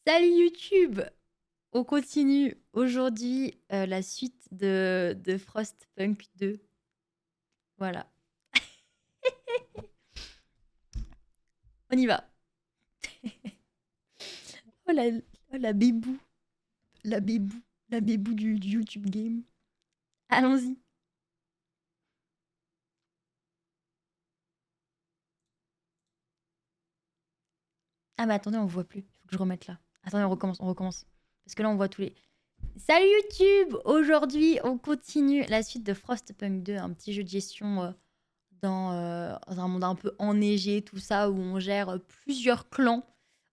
Salut YouTube! On continue aujourd'hui la suite de Frostpunk 2. Voilà. On y va. Oh la bébou. La bébou. La bébou du YouTube game. Allons-y. Ah mais attendez, on voit plus. Il faut que je remette là. Attendez, on recommence. Parce que là, on voit tous les... Salut YouTube! Aujourd'hui, on continue la suite de Frostpunk 2, un petit jeu de gestion dans un monde un peu enneigé, tout ça, où on gère plusieurs clans.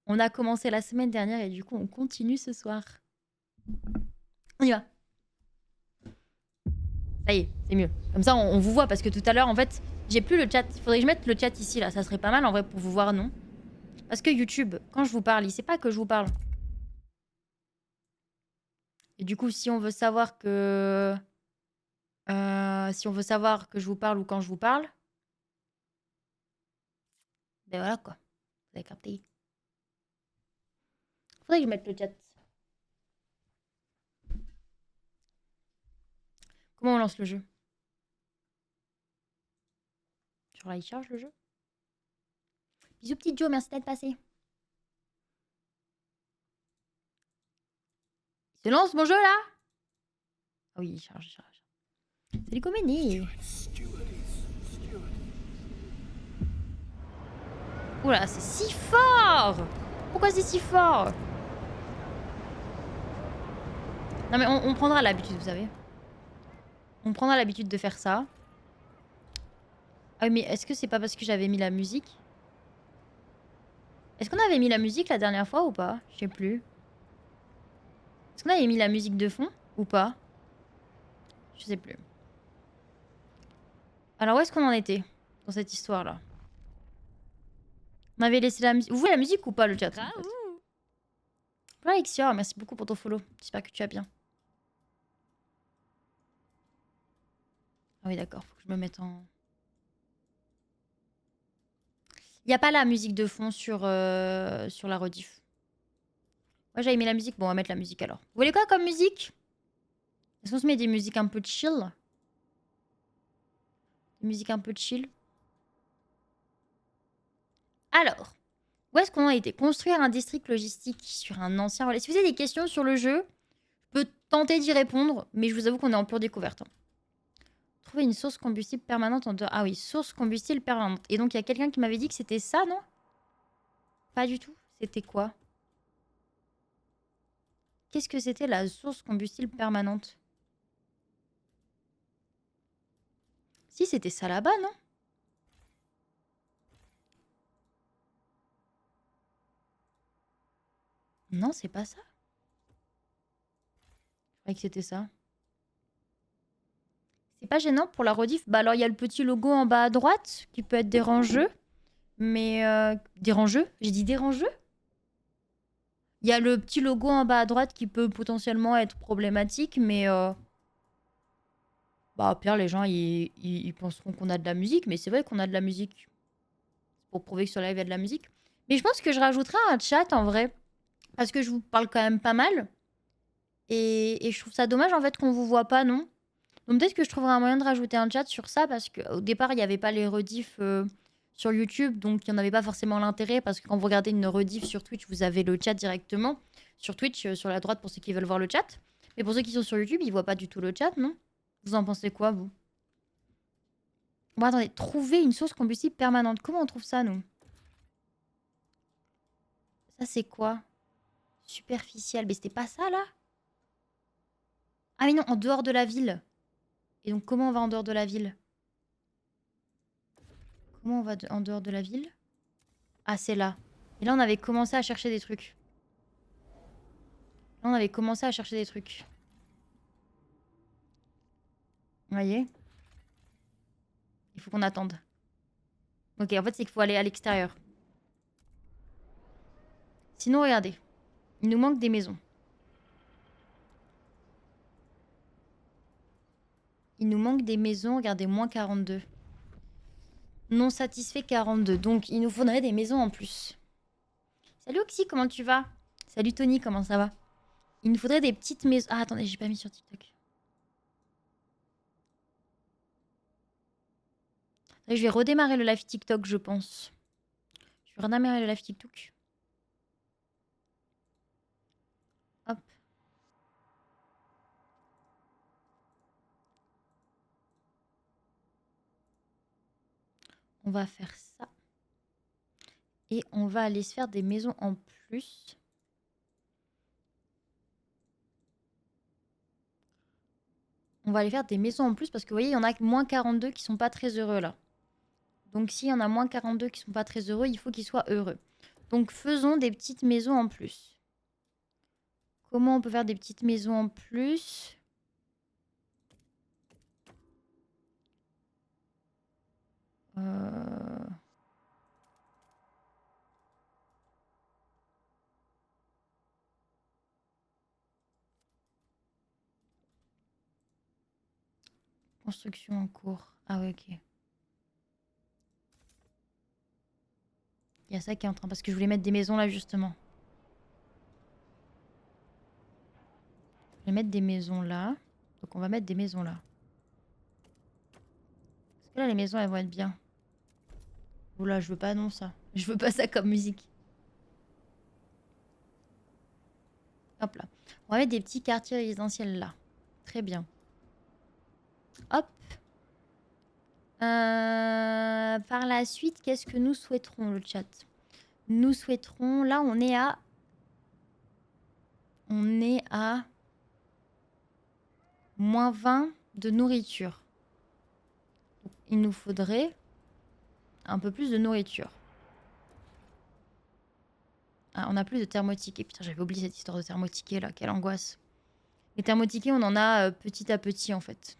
On a commencé la semaine dernière et du coup, on continue ce soir. On y va. Ça y est, c'est mieux. Comme ça, on vous voit parce que tout à l'heure, en fait, j'ai plus le chat. Il faudrait que je mette le chat ici, là. Ça serait pas mal, en vrai, pour vous voir, non? Parce que YouTube, quand je vous parle, il sait pas que je vous parle. Et du coup, si on veut savoir que... si on veut savoir que je vous parle ou quand je vous parle, ben voilà, quoi. Vous avez capté. Faudrait que je mette le chat. Comment on lance le jeu? Sur la charge le jeu? Bisous petit Joe, merci d'être passé. Il se lance mon jeu là? Ah oui, il charge. Salut Coménie. Oula, c'est si fort! Pourquoi c'est si fort? Non mais on prendra l'habitude, vous savez. On prendra l'habitude de faire ça. Ah oui, mais est-ce que c'est pas parce que j'avais mis la musique? Est-ce qu'on avait mis la musique la dernière fois ou pas? Je sais plus. Est-ce qu'on avait mis la musique de fond ou pas? Je sais plus. Alors où est-ce qu'on en était dans cette histoire-là? On avait laissé la musique. Vous voulez la musique ou pas, le chat en fait? Voilà, Ixia, merci beaucoup pour ton follow. J'espère que tu vas bien. Ah oui, d'accord, faut que je me mette en... Il n'y a pas la musique de fond sur la rediff. Moi, j'avais mis la musique. Bon, on va mettre la musique alors. Vous voulez quoi comme musique? Est-ce qu'on se met des musiques un peu chill? Des musiques un peu chill. Alors, où est-ce qu'on a été? Construire un district logistique sur un ancien relais. Si vous avez des questions sur le jeu, je peux tenter d'y répondre, mais je vous avoue qu'on est en pure découverte. Trouver une source combustible permanente en dehors... Ah oui, source combustible permanente. Et donc, il y a quelqu'un qui m'avait dit que c'était ça, non? Pas du tout. C'était quoi? Qu'est-ce que c'était la source combustible permanente? Si, c'était ça là-bas, non? Non, c'est pas ça. Je croyais que c'était ça. C'est pas gênant pour la rediff? Bah alors, il y a le petit logo en bas à droite qui peut être dérangeux. Mais... dérangeux? J'ai dit dérangeux? Il y a le petit logo en bas à droite qui peut potentiellement être problématique, mais... Bah, pire, les gens, ils penseront qu'on a de la musique, mais c'est vrai qu'on a de la musique. Pour prouver que sur live, il y a de la musique. Mais je pense que je rajouterai un chat, en vrai. Parce que je vous parle quand même pas mal. Et je trouve ça dommage, en fait, qu'on vous voit pas, non? Donc peut-être que je trouverai un moyen de rajouter un chat sur ça, parce qu'au départ, il n'y avait pas les rediffs sur YouTube, donc il n'y en avait pas forcément l'intérêt, parce que quand vous regardez une rediff sur Twitch, vous avez le chat directement. Sur Twitch, sur la droite, pour ceux qui veulent voir le chat. Mais pour ceux qui sont sur YouTube, ils voient pas du tout le chat, non? Vous en pensez quoi, vous? Bon, attendez, trouver une source combustible permanente. Comment on trouve ça, nous? Ça, c'est quoi? Superficiel. Mais c'était pas ça, là? Ah mais non, en dehors de la ville. Et donc, comment on va en dehors de la ville? Comment on va en dehors de la ville? Ah, c'est là. Et là, on avait commencé à chercher des trucs. Là, on avait commencé à chercher des trucs. Vous voyez? Il faut qu'on attende. Ok, en fait, c'est qu'il faut aller à l'extérieur. Sinon, regardez. Il nous manque des maisons. Il nous manque des maisons. Regardez, moins 42. Non satisfait 42. Donc, il nous faudrait des maisons en plus. Salut Oxy, comment tu vas? Salut Tony, comment ça va? Il nous faudrait des petites maisons. Ah, attendez, j'ai pas mis sur TikTok. Je vais redémarrer le live TikTok, je pense. Je vais redémarrer le live TikTok. Hop. On va faire ça. Et on va aller se faire des maisons en plus. On va aller faire des maisons en plus parce que vous voyez, il y en a moins 42 qui sont pas très heureux là. Donc s'il y en a moins 42 qui sont pas très heureux, il faut qu'ils soient heureux. Donc faisons des petites maisons en plus. Comment on peut faire des petites maisons en plus? Construction en cours. Ah ouais, ok. Il y a ça qui est en train... Parce que je voulais mettre des maisons là, justement. Je vais mettre des maisons là. Donc on va mettre des maisons là. Parce que là, les maisons, elles vont être bien. Oula, je veux pas non ça. Je veux pas ça comme musique. Hop là. On va mettre des petits quartiers résidentiels là. Très bien. Hop. Par la suite, qu'est-ce que nous souhaiterons, le chat? Nous souhaiterons... Là, on est à... moins 20 de nourriture. Donc, il nous faudrait un peu plus de nourriture. Ah, on a plus de thermotiquets. Putain, j'avais oublié cette histoire de thermotiquets là. Quelle angoisse. Les thermotiquets, on en a petit à petit en fait.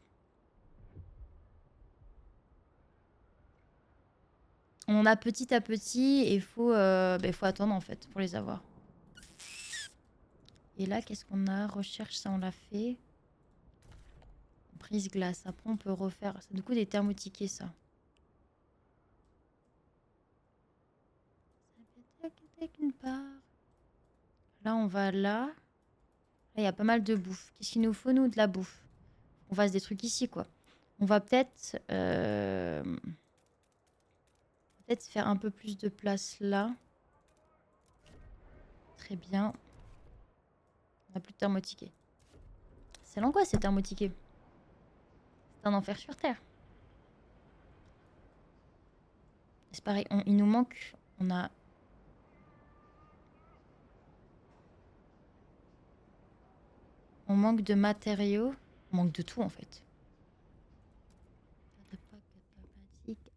On en a petit à petit et il faut attendre en fait pour les avoir. Et là, qu'est-ce qu'on a? Recherche, ça on l'a fait. Prise glace. Après, on peut refaire. C'est du coup des thermotiquets, ça. Là, on va là. Là, il y a pas mal de bouffe. Qu'est-ce qu'il nous faut, nous? De la bouffe. On fasse des trucs ici, quoi. On va peut-être faire un peu plus de place là. Très bien. On n'a plus de thermotiquets. C'est l'angoisse, ces thermotiquets. C'est un enfer sur Terre. C'est pareil, il nous manque... On a... On manque de matériaux. On manque de tout, en fait.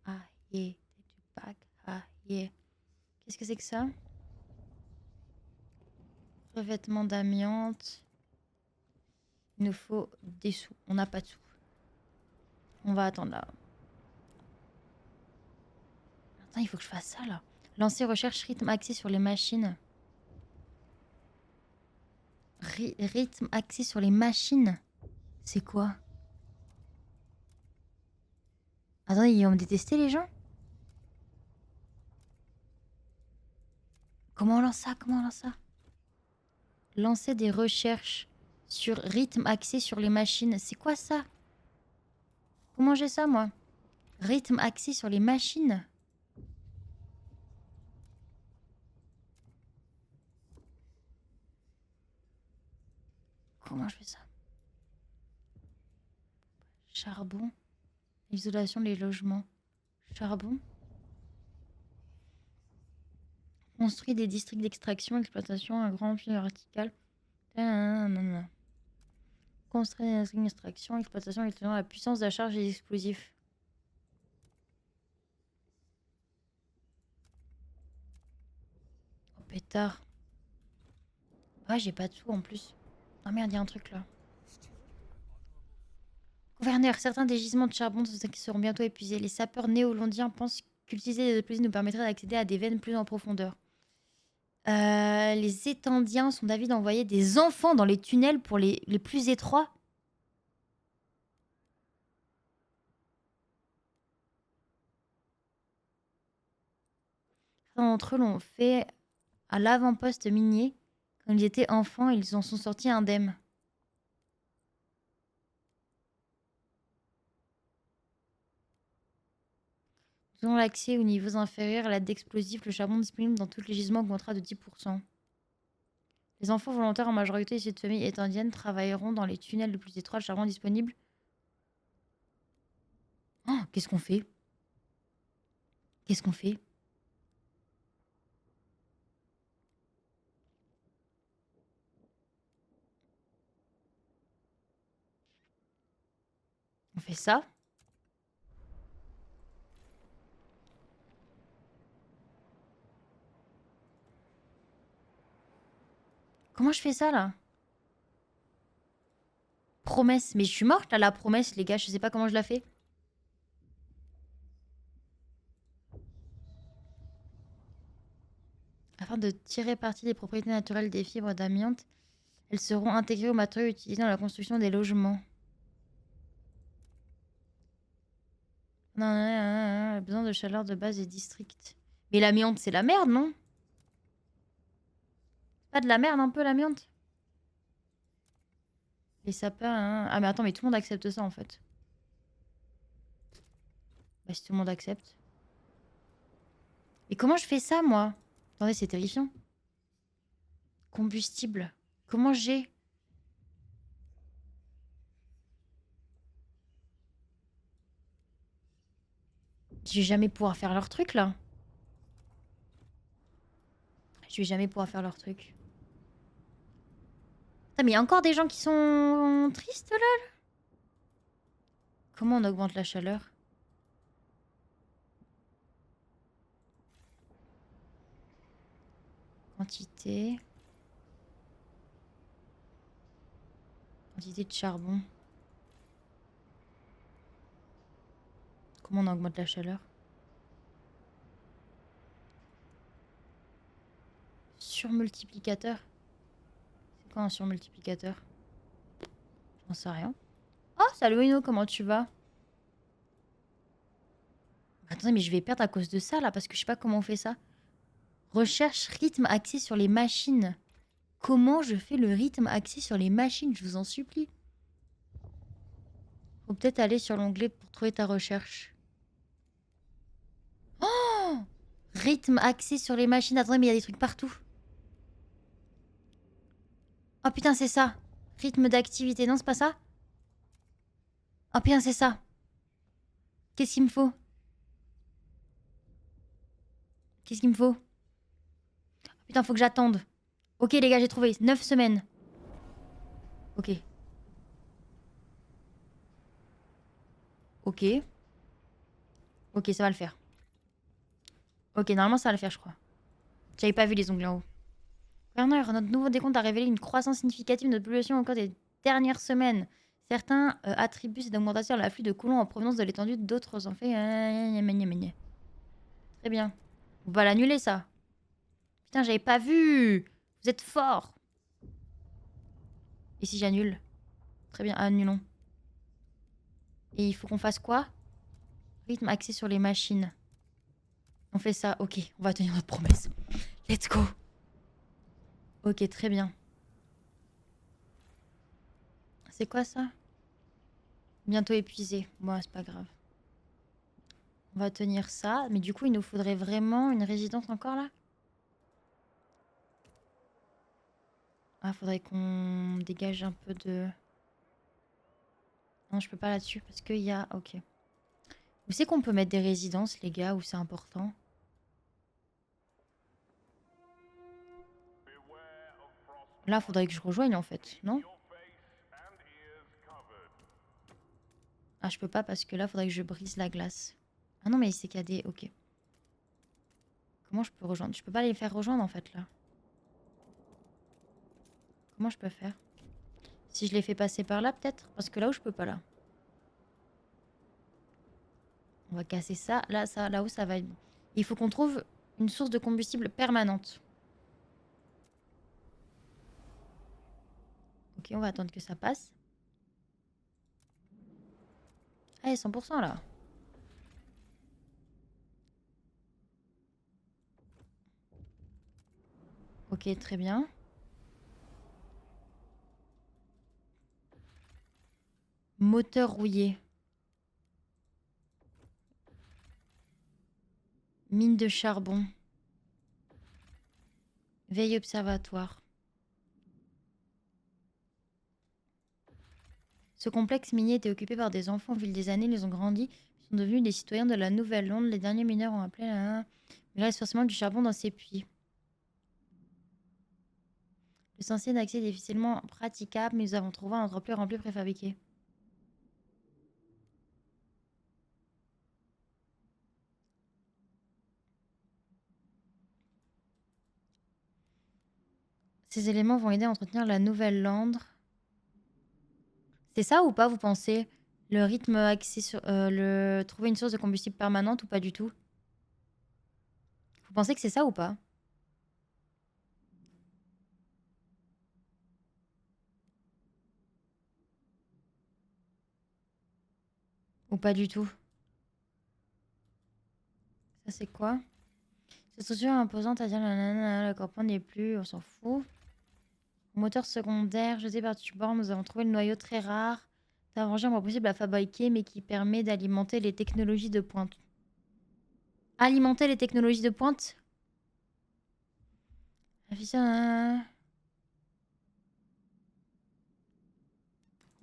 Ah, yeah. Ah, yeah. Qu'est-ce que c'est que ça? Revêtement d'amiante. Il nous faut des sous. On n'a pas de sous. On va attendre là. Attends, il faut que je fasse ça là. Lancer recherche rythme axé sur les machines. Rythme axé sur les machines. C'est quoi? Attends, ils vont me détester les gens? Comment on lance ça? Comment on lance ça? Lancer des recherches sur rythme axé sur les machines. C'est quoi ça? Comment j'ai ça, moi? Rythme axé sur les machines. Comment je fais ça? Charbon. Isolation des logements. Charbon. Construit des districts d'extraction, exploitation, un grand fil vertical. Construire des districts d'extraction, exploitation, la puissance de la charge des explosifs. Oh pétard. Ah, j'ai pas de sous en plus. Oh merde, il y a un truc là. Gouverneur, certains des gisements de charbon qui seront bientôt épuisés. Les sapeurs néo-londiens pensent qu'utiliser les explosifs nous permettrait d'accéder à des veines plus en profondeur. Les Étendiens sont d'avis d'envoyer des enfants dans les tunnels pour les plus étroits. Certains d'entre eux l'ont fait à l'avant-poste minier. Quand ils étaient enfants, ils en sont sortis indemnes. Selon l'accès aux niveaux inférieurs à l'aide d'explosifs, le charbon disponible dans tous les gisements augmentera de 10%. Les enfants volontaires en majorité issus de familles étendiennes travailleront dans les tunnels les plus étroits. Le charbon disponible. Oh, qu'est-ce qu'on fait? Qu'est-ce qu'on fait? On fait ça? Comment je fais ça là? Promesse. Mais je suis morte là, la promesse, les gars. Je sais pas comment je la fais. Afin de tirer parti des propriétés naturelles des fibres d'amiante, elles seront intégrées aux matériaux utilisés dans la construction des logements. Non, le besoin de chaleur de base est district. Mais l'amiante, c'est la merde, non? Pas de la merde un peu l'amiante? Les sapins, hein. Ah mais attends, mais tout le monde accepte ça en fait. Bah si tout le monde accepte. Et comment je fais ça moi? Attendez, c'est terrifiant. Combustible. Comment j'ai? Je vais jamais pouvoir faire leur truc là. Je vais jamais pouvoir faire leur truc. Putain, mais il y a encore des gens qui sont tristes là. Comment on augmente la chaleur? Quantité. Quantité de charbon. Comment on augmente la chaleur? Surmultiplicateur. C'est quoi un surmultiplicateur? J'en sais rien. Oh, salut Ino, comment tu vas? Attendez, mais je vais perdre à cause de ça là, parce que je sais pas comment on fait ça. Recherche rythme axé sur les machines. Comment je fais le rythme axé sur les machines? Je vous en supplie. Faut peut-être aller sur l'onglet pour trouver ta recherche. Oh, rythme axé sur les machines. Attendez, mais il y a des trucs partout. Oh putain, c'est ça. Rythme d'activité. Non, c'est pas ça? Oh putain, c'est ça. Qu'est-ce qu'il me faut? Qu'est-ce qu'il me faut? Putain, faut que j'attende. Ok, les gars, j'ai trouvé. 9 semaines. Ok. Ok. Ok, ça va le faire. Ok, normalement, ça va le faire, je crois. J'avais pas vu les onglets en haut. Gouverneur, notre nouveau décompte a révélé une croissance significative de notre population au cours des dernières semaines. Certains attribuent cette augmentation à l'afflux de colons en provenance de l'étendue, d'autres en fait. Très bien. On va l'annuler, ça. Putain, j'avais pas vu. Vous êtes fort. Et si j'annule? Très bien, annulons. Et il faut qu'on fasse quoi? Rythme axé sur les machines. On fait ça, ok. On va tenir notre promesse. Let's go. Ok, très bien. C'est quoi ça? Bientôt épuisé. Bon, c'est pas grave. On va tenir ça. Mais du coup, il nous faudrait vraiment une résidence encore là? Ah, faudrait qu'on dégage un peu de... Non, je peux pas là-dessus parce qu'il y a... Ok. Où c'est qu'on peut mettre des résidences, les gars, où c'est important? Là, faudrait que je rejoigne en fait, non? Ah, je peux pas parce que là, faudrait que je brise la glace. Ah non, mais c'est qu'il y a des... Ok. Comment je peux rejoindre? Je peux pas les faire rejoindre en fait là. Comment je peux faire? Si je les fais passer par là peut-être? Parce que là où je peux pas là. On va casser ça. Là, ça, là où ça va... Il faut qu'on trouve une source de combustible permanente. Ok, on va attendre que ça passe. Allez, 100% là. Ok, très bien. Moteur rouillé. Mine de charbon. Veille observatoire. Ce complexe minier était occupé par des enfants. Au fil des années, ils ont grandi. Ils sont devenus des citoyens de la Nouvelle-Londres. Les derniers mineurs ont appelé la... Il reste forcément du charbon dans ces puits. Le sentier d'accès est difficilement praticable, mais nous avons trouvé un tremplin rempli préfabriqué. Ces éléments vont aider à entretenir la Nouvelle-Londres. C'est ça ou pas, vous pensez? Le rythme axé sur... trouver une source de combustible permanente ou pas du tout? Vous pensez que c'est ça ou pas? Ou pas du tout? Ça, c'est quoi? Cette structure imposante à dire le corps n'est plus, on s'en fout. Moteur secondaire, jeté par-dessus bord, nous avons trouvé le noyau très rare d'un engin impossible à fabriquer, mais qui permet d'alimenter les technologies de pointe. Alimenter les technologies de pointe? Vous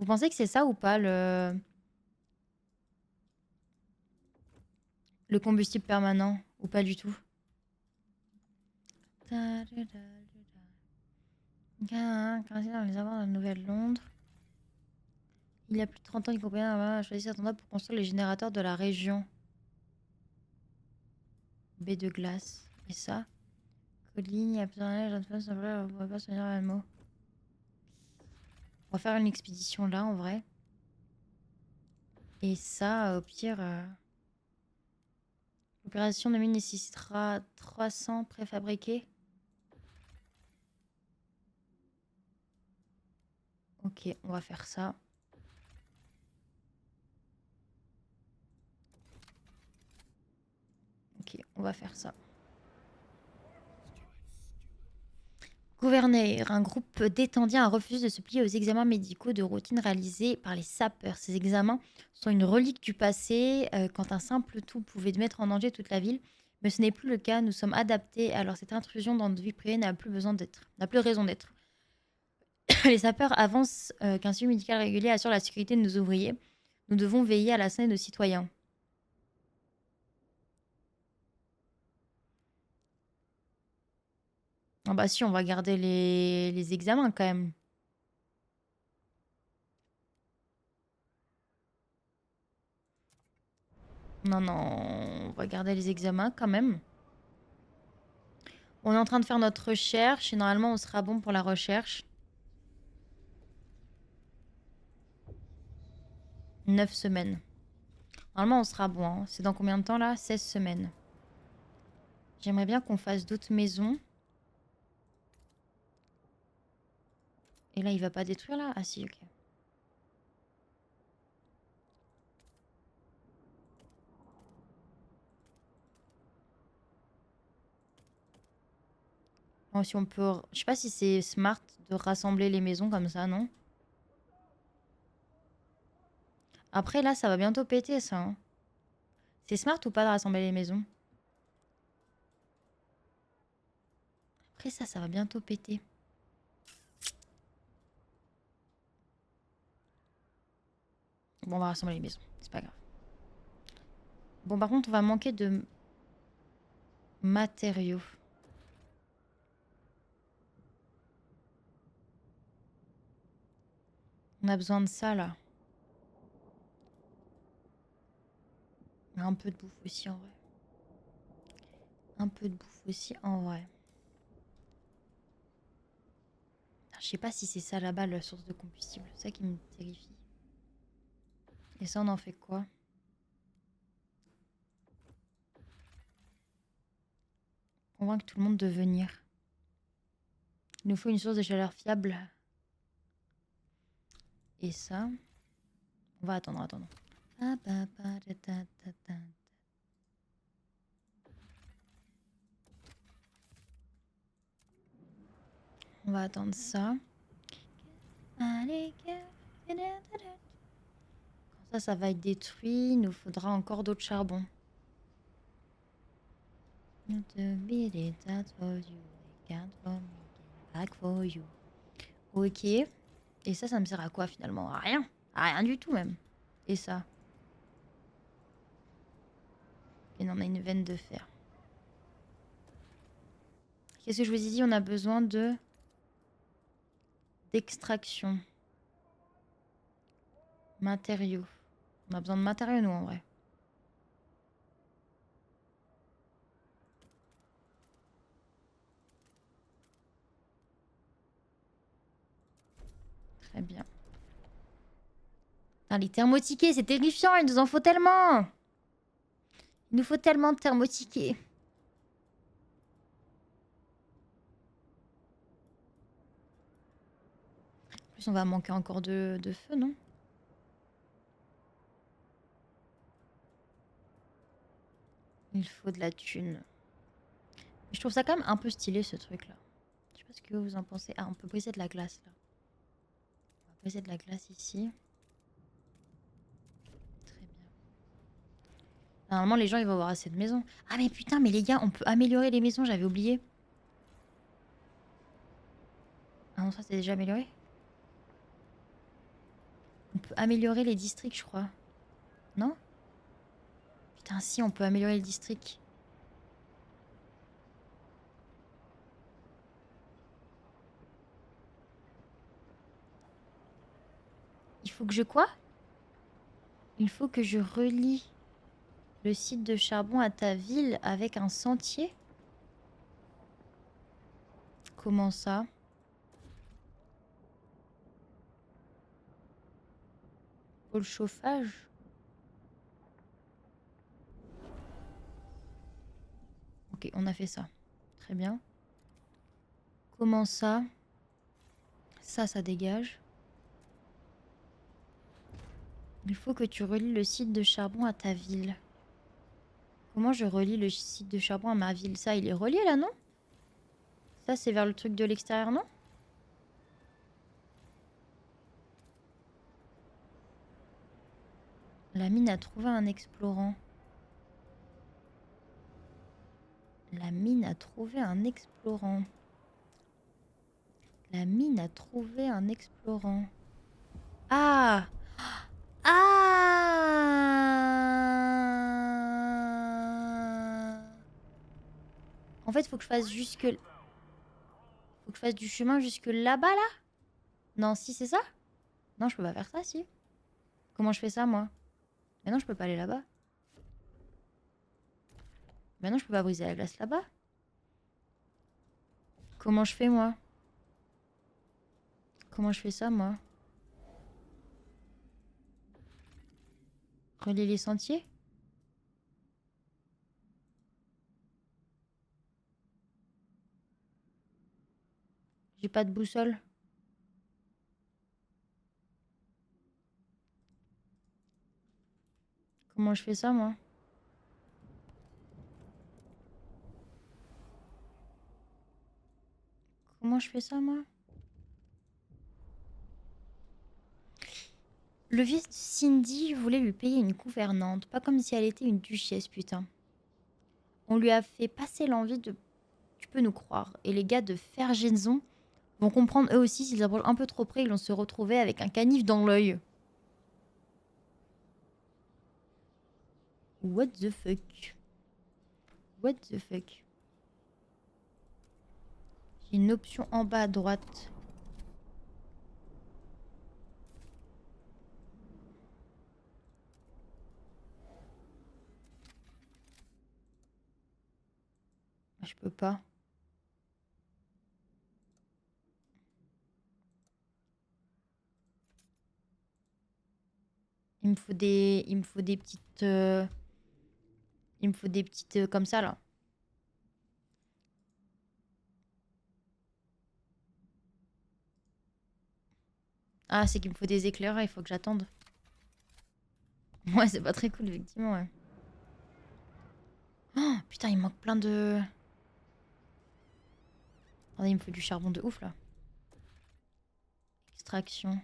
pensez que c'est ça ou pas le combustible permanent? Ou pas du tout? Dans les avoirs de la Nouvelle-Londres. Il y a plus de 30 ans, une compagnie a choisi cet endroit pour construire les générateurs de la région. Baie de glace. Et ça? Colline, il y a plusieurs années, on ne va pas se tenir à un mot. On va faire une expédition là, en vrai. Et ça, au pire... L'opération de mine nécessitera 300 préfabriqués. Ok, on va faire ça. Ok, on va faire ça. Gouverner, un groupe d'étendiens a refusé de se plier aux examens médicaux de routine réalisés par les sapeurs. Ces examens sont une relique du passé, quand un simple tout pouvait mettre en danger toute la ville. Mais ce n'est plus le cas, nous sommes adaptés, alors cette intrusion dans notre vie privée n'a plus raison d'être. Les sapeurs avancent qu'un suivi médical régulier assure la sécurité de nos ouvriers. Nous devons veiller à la santé de nos citoyens. Ah bah si, on va garder les examens quand même. Non, non, on va garder les examens quand même. On est en train de faire notre recherche et normalement on sera bon pour la recherche. 9 semaines. Normalement on sera bon, hein. C'est dans combien de temps là? 16 semaines. J'aimerais bien qu'on fasse d'autres maisons. Et là il va pas détruire là? Ah si, ok. Bon, si on peut... Je sais pas si c'est smart de rassembler les maisons comme ça, non? Après là ça va bientôt péter ça, hein. C'est smart ou pas de rassembler les maisons? Après ça va bientôt péter. Bon, on va rassembler les maisons, c'est pas grave. Bon, par contre, on va manquer de matériaux. On a besoin de ça, là. Un peu de bouffe aussi, en vrai. Un peu de bouffe aussi, en vrai. Je sais pas si c'est ça, là-bas, la source de combustible. C'est ça qui me terrifie. Et ça, on en fait quoi? Convaincre tout le monde de venir. Il nous faut une source de chaleur fiable. Et ça... On va attendre. On va attendre ça. Ça va être détruit. Il nous faudra encore d'autres charbons. Ok. Et ça me sert à quoi finalement? À rien. À rien du tout même. Et ça? Et on a une veine de fer. Qu'est-ce que je vous ai dit? On a besoin de d'extraction. Matériaux. On a besoin de matériaux nous en vrai. Très bien. Putain, les thermotiquets, c'est terrifiant, il nous en faut tellement. Il nous faut tellement de thermotiquets. En plus, on va manquer encore de feu, non? Il faut de la thune. Je trouve ça quand même un peu stylé, ce truc-là. Je sais pas ce que vous en pensez. Ah, on peut briser de la glace, là. On va briser de la glace ici. Très bien. Normalement, les gens, ils vont avoir assez de maisons. Ah, mais putain, mais les gars, on peut améliorer les maisons, j'avais oublié. Ah non, ça, c'est déjà amélioré. On peut améliorer les districts, je crois. Non? Putain, si, on peut améliorer le district. Il faut que je quoi? Il faut que je relie le site de charbon à ta ville avec un sentier? Comment ça? Pour le chauffage? Ok, on a fait ça. Très bien. Comment ça? Ça dégage. Il faut que tu relis le site de charbon à ta ville. Comment je relie le site de charbon à ma ville? Ça, il est relié là, non? Ça, c'est vers le truc de l'extérieur, non? La mine a trouvé un explorant. La mine a trouvé un explorant. La mine a trouvé un explorant. Ah! Ah! En fait, faut que je fasse jusque... Faut que je fasse du chemin jusque là-bas, là? Non, si, c'est ça? Non, je peux pas faire ça, si. Comment je fais ça, moi? Mais non, je peux pas aller là-bas. Mais non, je peux pas briser la glace là-bas. Comment je fais, moi? Comment je fais ça, moi? Relier les sentiers? J'ai pas de boussole. Comment je fais ça, moi? Comment je fais ça, moi? Le fils de Cindy voulait lui payer une gouvernante, pas comme si elle était une duchesse, putain. On lui a fait passer l'envie de... Tu peux nous croire. Et les gars de Fergenson vont comprendre eux aussi, s'ils approchent un peu trop près, ils vont se retrouver avec un canif dans l'œil. What the fuck? What the fuck? J'ai une option en bas à droite. Je peux pas. Il me faut des... Il me faut des petites... Il me faut des petites... comme ça, là. Ah, c'est qu'il me faut des éclaireurs, il faut que j'attende. Ouais, c'est pas très cool, effectivement, ouais. Oh, putain, il manque plein de... Attendez, il me faut du charbon de ouf, là. Extraction.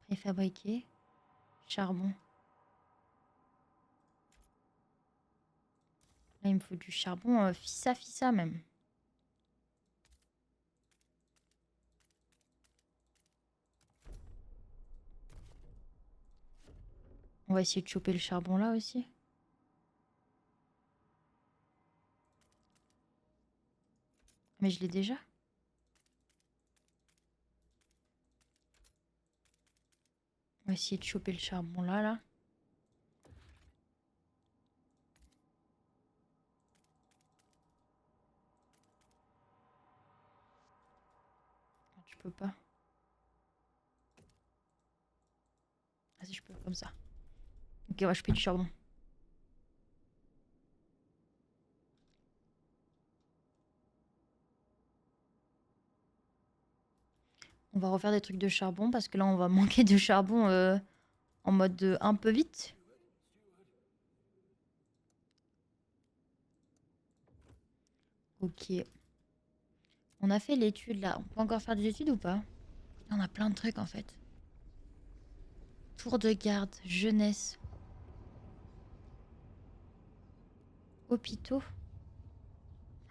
Préfabriqué. Charbon. Là, il me faut du charbon fissa même. On va essayer de choper le charbon là aussi. Mais je l'ai déjà. On va essayer de choper le charbon là. Je peux pas. Ah si, je peux, comme ça. Ok, on va choper du charbon. On va refaire des trucs de charbon parce que là, on va manquer de charbon en mode un peu vite. Ok. On a fait l'étude là. On peut encore faire des études ou pas? On a plein de trucs en fait. Tour de garde, jeunesse. Hôpitaux.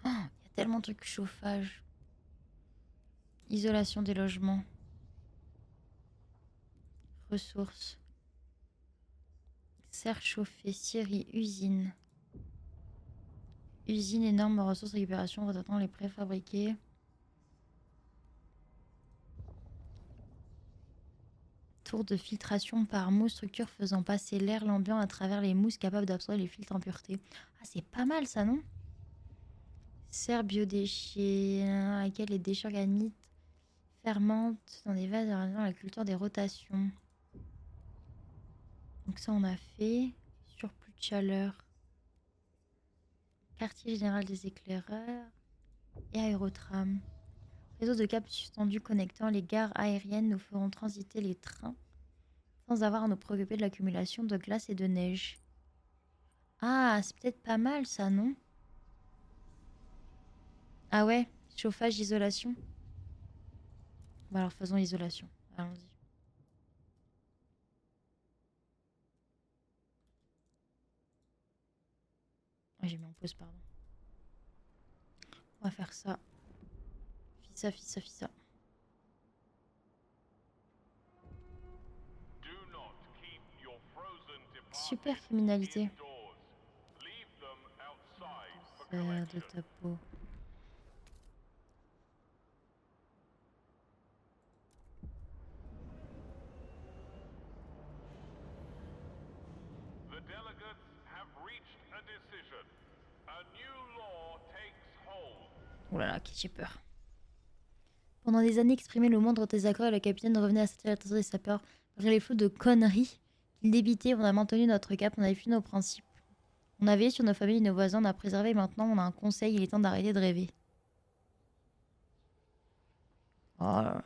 Oh, il y a tellement de trucs. Chauffage. Isolation des logements. Ressources. Serre chauffée, scierie, usine. Usine, énorme ressources, récupération, retraitant les préfabriqués. Tour de filtration par mousse, structure faisant passer l'air ambiant à travers les mousses capables d'absorber les filtres impuretés. Ah, c'est pas mal ça, non? Serre biodéchets, à laquelle les déchets organiques fermentent dans des vases dans la culture des rotations. Donc ça, on a fait. Surplus de chaleur. Quartier général des éclaireurs et aérotram. Réseau de câbles suspendus connectant les gares aériennes nous feront transiter les trains sans avoir à nous préoccuper de l'accumulation de glace et de neige. Ah, c'est peut-être pas mal ça, non? Ah ouais, chauffage, isolation. Bah alors faisons isolation. Allons-y. Ah, j'ai mis en pause, pardon. On va faire ça. Fissa. Super criminalité. Serre de ta peau. Oh là là, ok, j'ai peur. Pendant des années, exprimer le moindre désaccord et le capitaine revenait à s'attirer l'attention des sapeurs. Malgré les flots de conneries qu'il débitait, on a maintenu notre cap, on avait fui nos principes. On a veillé sur nos familles et nos voisins, on a préservé et maintenant on a un conseil, il est temps d'arrêter de rêver. Oh là là.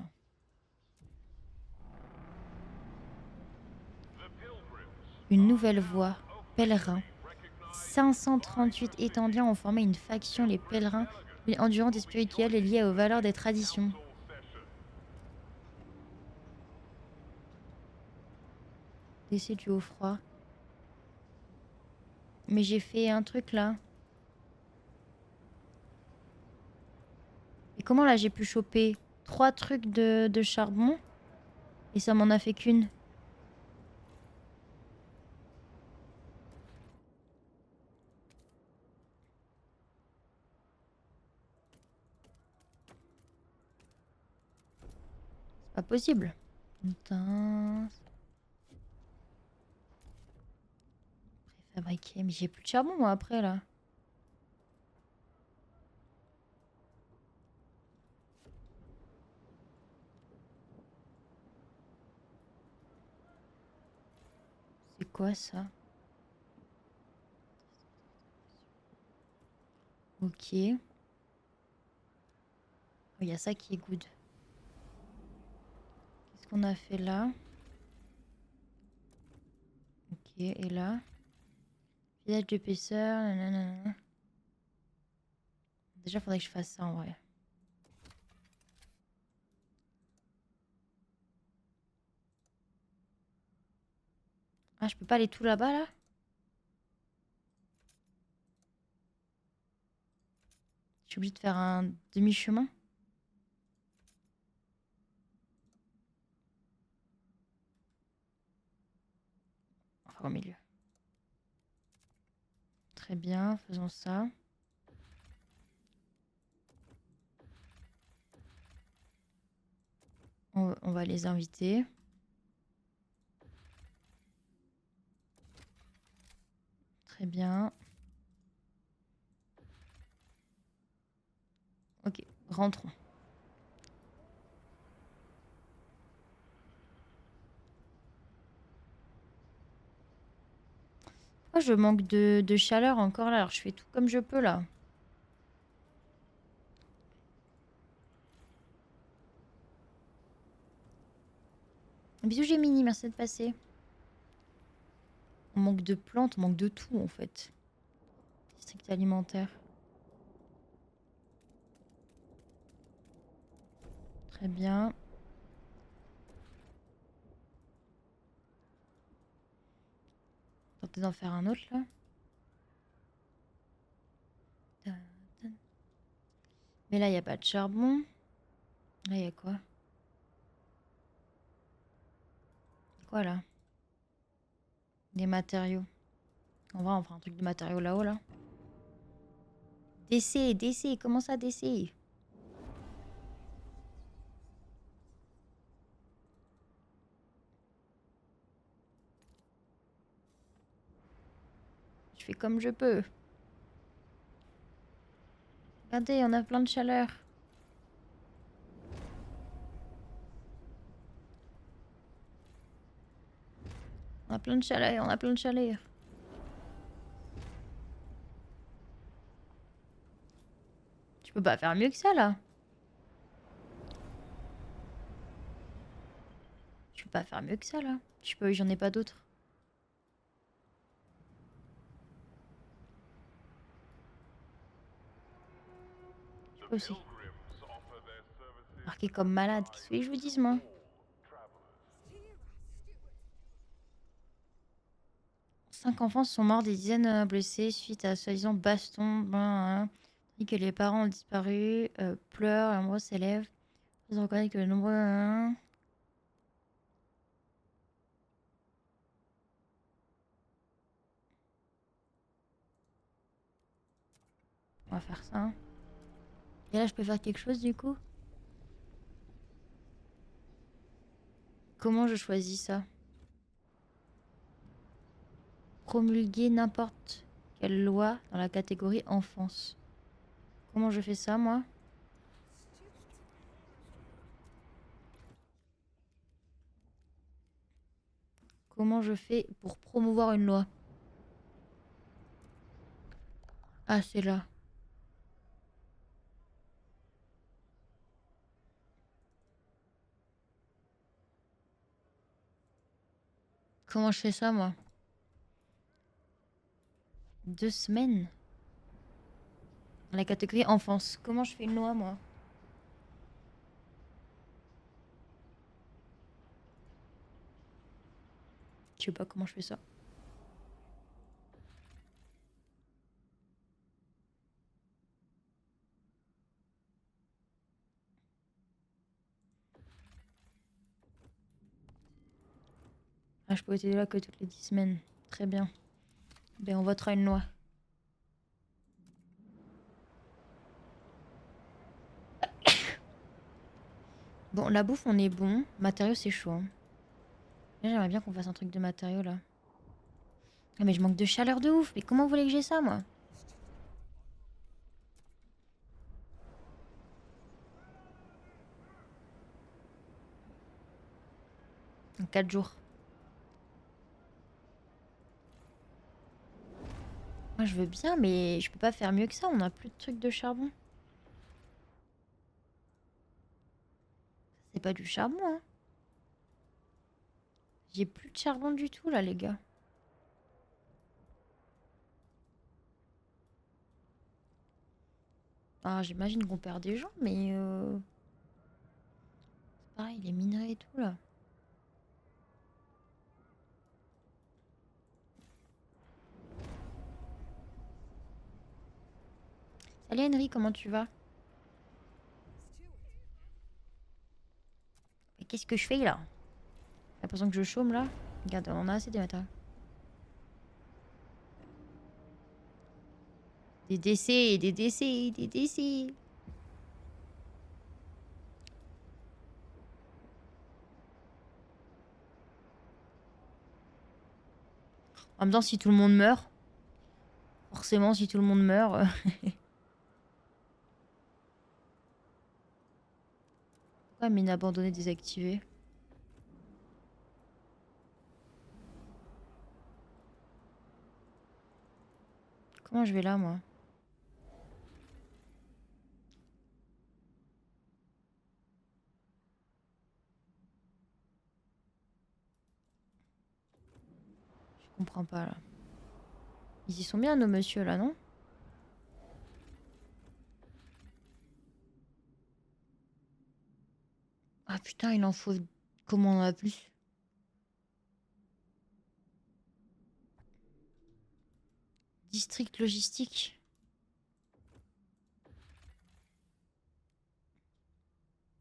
Une nouvelle voie, pèlerins. 538 étendiens ont formé une faction, les pèlerins, endurantes et spirituelles et liées aux valeurs des traditions. Décès du haut froid. Mais j'ai fait un truc là. Et comment là j'ai pu choper 3 trucs de charbon et ça m'en a fait qu'une? C'est pas possible. Putain. Préfabriqué. Mais j'ai plus de charbon moi après là. C'est quoi ça? Ok. Il y a ça qui est good. Qu'est-ce qu'on a fait là? Ok, et là? Village d'épaisseur. Nanana. Déjà, faudrait que je fasse ça en vrai. Ah, je peux pas aller tout là-bas, là? Je suis obligée de faire un demi-chemin. Enfin, au milieu. Très bien, faisons ça. On va les inviter. Très bien. Ok, rentrons. Pourquoi je manque de chaleur encore là? Alors je fais tout comme je peux là. Bisous Gemini, merci de passer. On manque de plantes, on manque de tout en fait. District alimentaire. Très bien. Tenter d'en faire un autre là. Mais là, il n'y a pas de charbon. Là, il y a quoi? Quoi là? Des matériaux. On va en faire un truc de matériaux là-haut là. DC, comment ça DC? Je fais comme je peux. Regardez, on a plein de chaleur. On a plein de chaleur, on a plein de chaleur. Tu peux pas faire mieux que ça là. Tu peux pas faire mieux que ça là. J'en ai pas d'autres. Je peux aussi. Marqué comme malade. Qu'est-ce que je vous dise moi? 5 enfants sont morts, des dizaines blessés suite à soi-disant baston. Dit que les parents ont disparu, pleurent, nombreux s'élèvent. Ils reconnaissent que de nombreux. On va faire ça. Hein. Et là, je peux faire quelque chose du coup? Comment je choisis ça? Promulguer n'importe quelle loi dans la catégorie enfance. Comment je fais ça, moi? Comment je fais pour promouvoir une loi? Ah, c'est là. Comment je fais ça, moi? 2 semaines? Dans la catégorie enfance. Comment je fais une loi, moi? Je sais pas comment je fais ça. Ah, je peux être là que toutes les 10 semaines. Très bien. Ben, on votera une loi. Bon, la bouffe, on est bon. Matériaux, c'est chaud. Hein. Là, j'aimerais bien qu'on fasse un truc de matériaux, là. Ah, mais je manque de chaleur de ouf. Mais comment vous voulez que j'ai ça, moi? En 4 jours. Moi, je veux bien, mais je peux pas faire mieux que ça. On a plus de trucs de charbon. C'est pas du charbon, hein. J'ai plus de charbon du tout, là, les gars. Ah, j'imagine qu'on perd des gens, mais... C'est pareil, les minerais et tout, là. Salut Henry, comment tu vas? Mais qu'est-ce que je fais là? J'ai l'impression que je chôme là. Regarde, on a assez de matériel. Des décès, des décès, des décès. En même temps, si tout le monde meurt, forcément, si tout le monde meurt. Pourquoi mine abandonnée désactivée? Comment je vais là, moi? Je comprends pas là. Ils y sont bien, nos messieurs là, non? Ah putain, il en faut. Comment on en a plus? District logistique.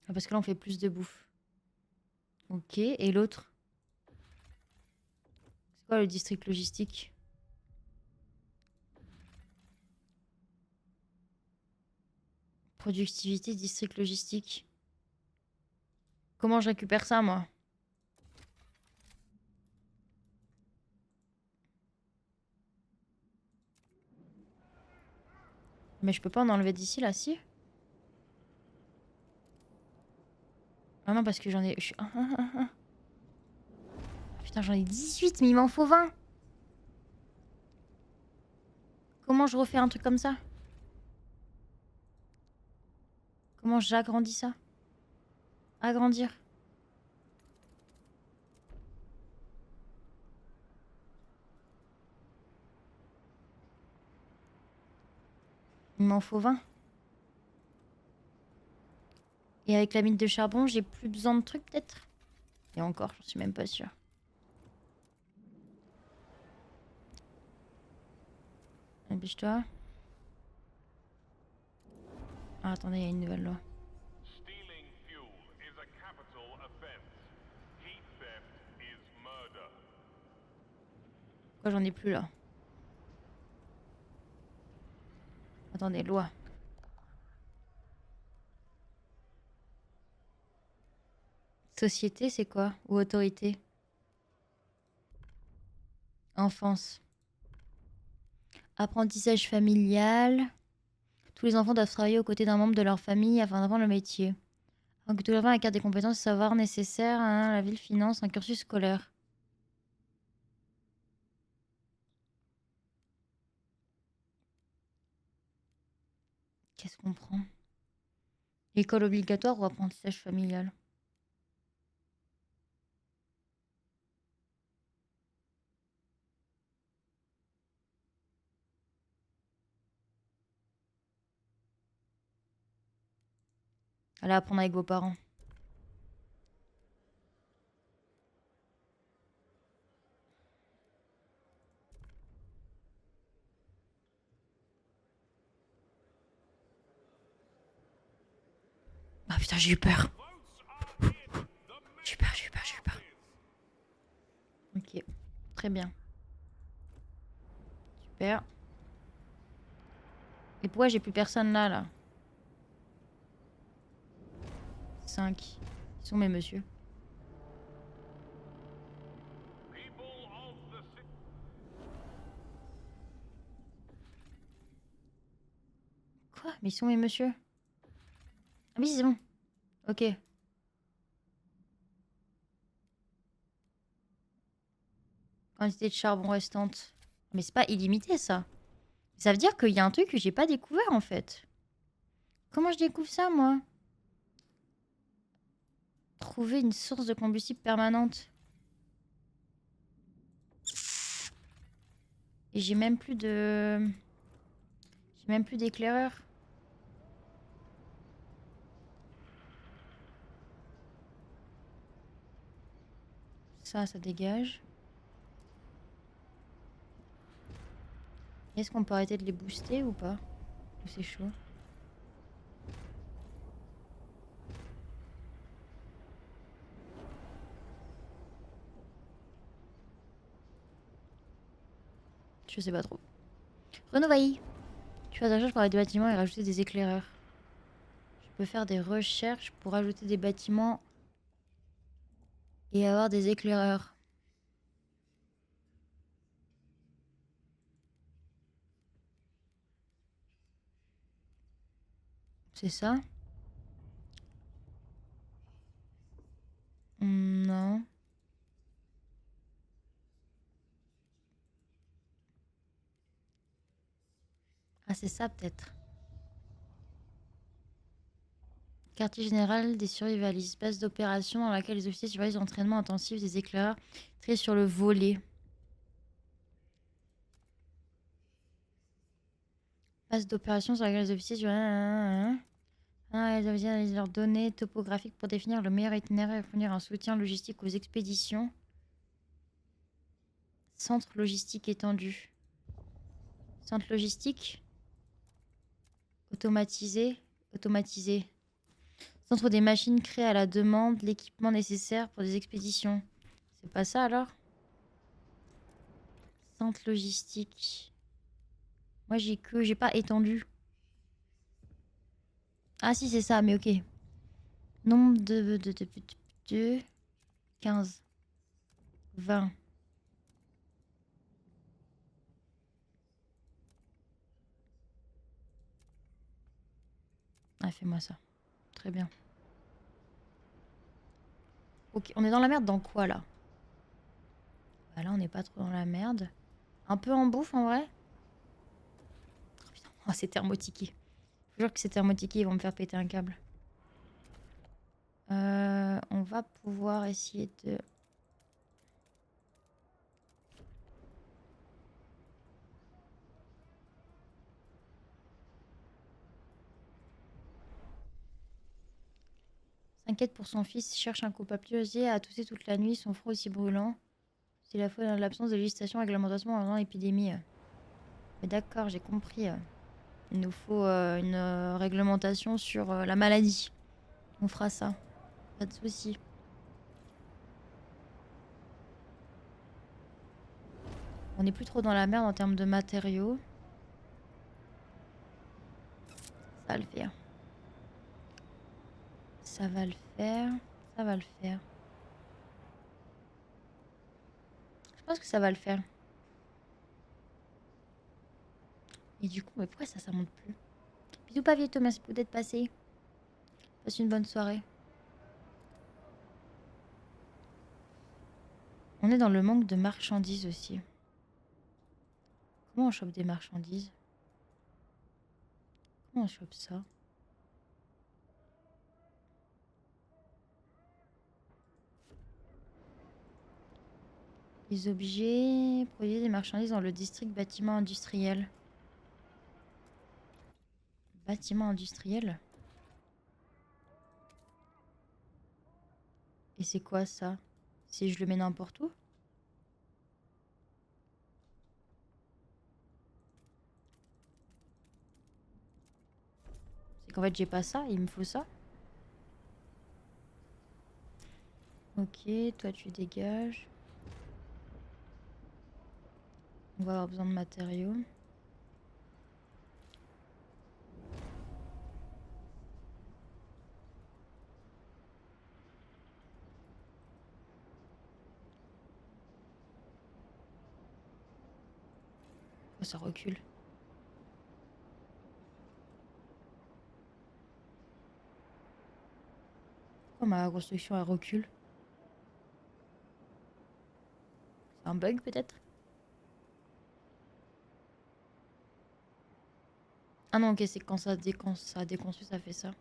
Ah, parce que là, on fait plus de bouffe. Ok, et l'autre? C'est quoi le district logistique? Productivité, district logistique. Comment je récupère ça, moi? Mais je peux pas en enlever d'ici, là, si? Ah non, parce que j'en ai... Ah, putain, j'en ai 18, mais il m'en faut 20. Comment je refais un truc comme ça? Comment j'agrandis ça? Agrandir. Il m'en faut 20. Et avec la mine de charbon, j'ai plus besoin de trucs, peut-être? Et encore, j'en suis même pas sûre. Dépêche-toi. Ah, attendez, il y a une nouvelle loi. Pourquoi j'en ai plus, là? Attendez, loi. Société, c'est quoi? Ou autorité? Enfance. Apprentissage familial. Tous les enfants doivent travailler aux côtés d'un membre de leur famille afin d'apprendre le métier. Donc, tout l'enfant acquiert des compétences et savoirs nécessaires à la ville finance un cursus scolaire. Qu'est-ce qu'on prend? École obligatoire ou apprentissage familial? Allez apprendre avec vos parents. Ah putain, j'ai eu peur. J'ai eu peur, j'ai eu peur, j'ai eu peur. Ok, très bien. Super. Et pourquoi j'ai plus personne là, là? 5. Ils sont mes messieurs. Quoi? Mais ils sont mes messieurs? Ah oui, c'est bon. Ok. Quantité de charbon restante. Mais c'est pas illimité, ça. Ça veut dire qu'il y a un truc que j'ai pas découvert, en fait. Comment je découvre ça, moi? Trouver une source de combustible permanente. Et j'ai même plus de... J'ai même plus d'éclaireur. Ça dégage. Est-ce qu'on peut arrêter de les booster ou pas? Ou c'est chaud? Je sais pas trop. Renaud. Tu fais des recherches pour avoir des bâtiments et rajouter des éclaireurs. Je peux faire des recherches pour ajouter des bâtiments et avoir des éclaireurs. C'est ça? Non. Ah, c'est ça peut-être. Quartier général des survivalistes. Base d'opération dans laquelle les officiers surveillent l'entraînement intensif des éclaireurs très sur le volet. Base d'opération sur laquelle les officiers surveillent... les officiers analysent leurs données topographiques pour définir le meilleur itinéraire et fournir un soutien logistique aux expéditions. Centre logistique étendu. Centre logistique. Automatisé. Automatisé. Centre des machines créées à la demande, l'équipement nécessaire pour des expéditions. C'est pas ça alors? Centre logistique. Moi j'ai pas étendu. Ah si c'est ça, mais ok. Nombre de 15. 20. Ah, fais-moi ça. Très bien. Ok, on est dans la merde dans quoi là? Bah là on n'est pas trop dans la merde. Un peu en bouffe en vrai. Oh putain, oh, c'est thermotiqué. Je jure que c'est thermotiqué, ils vont me faire péter un câble. On va pouvoir essayer de... S'inquiète pour son fils, cherche un coupable tué, a toussé toute la nuit, son front aussi brûlant. C'est la faute de l'absence de législation, réglementation avant l'épidémie. Mais d'accord, j'ai compris. Il nous faut une réglementation sur la maladie. On fera ça. Pas de souci. On n'est plus trop dans la merde en termes de matériaux. Ça va le faire. Ça va le faire. Ça va le faire. Je pense que ça va le faire. Et du coup, mais pourquoi ça monte plus? Bisous Pavieto, merci beaucoup d'être passé. Passe une bonne soirée. On est dans le manque de marchandises aussi. Comment on chope des marchandises? Comment on chope ça? Les objets, produire des marchandises dans le district bâtiment industriel. Bâtiment industriel? Et c'est quoi ça? Si je le mets n'importe où? C'est qu'en fait j'ai pas ça, il me faut ça. Ok, toi tu dégages. On va avoir besoin de matériaux. Oh, ça recule. Pourquoi ma construction elle recule? C'est un bug peut-être? Ah non, ok, c'est quand ça a déconstruit, ça fait ça.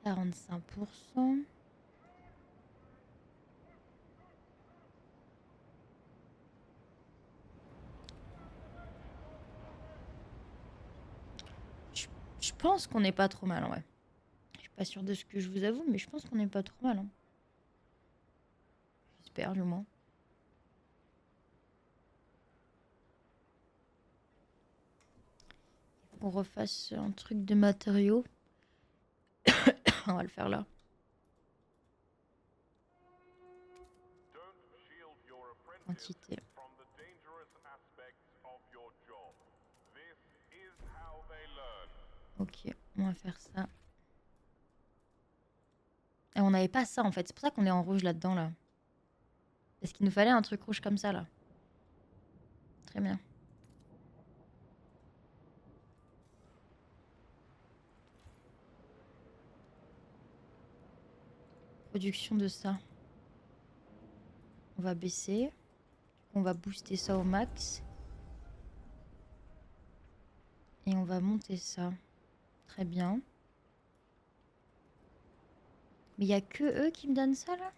45%. Je pense qu'on n'est pas trop mal, ouais. Je suis pas sûre de ce que je vous avoue, mais je pense qu'on n'est pas trop mal. Hein. J'espère, du moins. Il faut qu'on refasse un truc de matériaux. On va le faire là. Quantité. Ok, on va faire ça. Et on n'avait pas ça en fait, c'est pour ça qu'on est en rouge là-dedans là. Parce qu'il nous fallait un truc rouge comme ça là. Très bien. Production de ça. On va baisser. On va booster ça au max. Et on va monter ça. Très bien. Mais il n'y a que eux qui me donnent ça là?